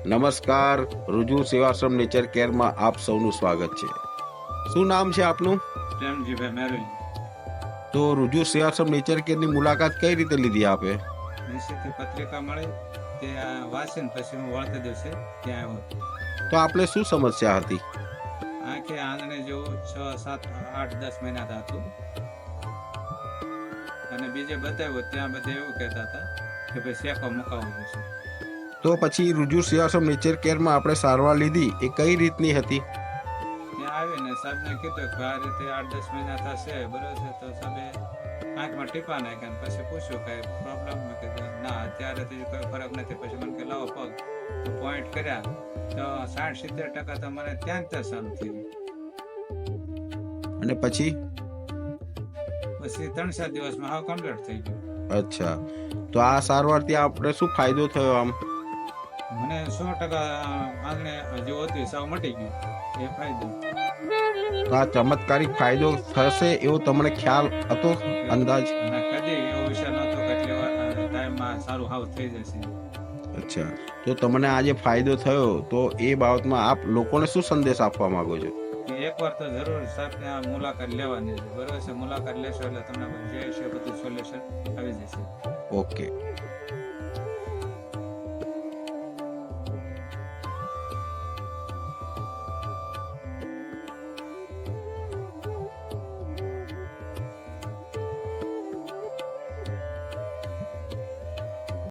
નમસ્કાર, રુજુ સેવાશ્રમ નેચર કેરમાં આપ સૌનું સ્વાગત છે. શું નામ છે આપનું? પ્રેમજીભાઈ મેરવી. તો રુજુ સેવાશ્રમ નેચર કેરની મુલાકાત કઈ રીતે લીધી આપે? નિશ્ચિતથી પત્રિકા મળી તે વાંચીને પછી હું વળતે દિવસે ત્યાં આવ્યો. તો આપણે શું સમસ્યા હતી? આંખે આંગણે જેવું 6, 7, 8, 10 મહિના હતું અને બીજે બતાવ્યું ત્યાં બધે એવું કહેતા હતા કે ભાઈ શેકો મુકાવવો પડશે. તો પછી રુજુ સેવાશ્રમ નેચર કેરમાં આપણે સારવાર લીધી એ કઈ રીતની હતી? ત્યાં આવીને સાહેબને કીધું કે આ રીતે 8-10 મહિના થશે, બરોબર છે. તો સાહેબે આંખમાં ટીપા નાખ્યા પછી પૂછ્યું કઈ પ્રોબ્લેમ? મેં કીધું ના, અત્યારે તો કોઈ ફરક નથી. પછી મને કે લાવો પગ, તો પોઈન્ટ કર્યા તો 60-70% તો મને ત્યાં જ સારું થઈ ગયું. અને પછી 3-4 દિવસમાં હાવ કમ્પ્લીટ થઈ ગયું. અચ્છા, તો આ સારવારથી આપણે શું ફાયદો થયો? આમ મને 100% આંગણે જે હતું સાવ મટી ગયું, એ ફાયદો. તો આ ચમત્કારિક ફાયદો થશે એવો તમને ખ્યાલ હતો, અંદાજ? અને કદી એવો વિષય નહોતો કે એટલી વાર ટાઈમમાં સારું હાવ થઈ જશે. અચ્છા, તો તમને આજે ફાયદો થયો તો એ બાબતમાં આપ લોકોને શું સંદેશ આપવા માંગો છો? એકવાર તો જરૂર સાહેબને આ મુલાકાત લેવાની છે, બરોબર છે. મુલાકાત લેશો એટલે તમને જે છે બધું સોલ્યુશન આવી જશે. ઓકે.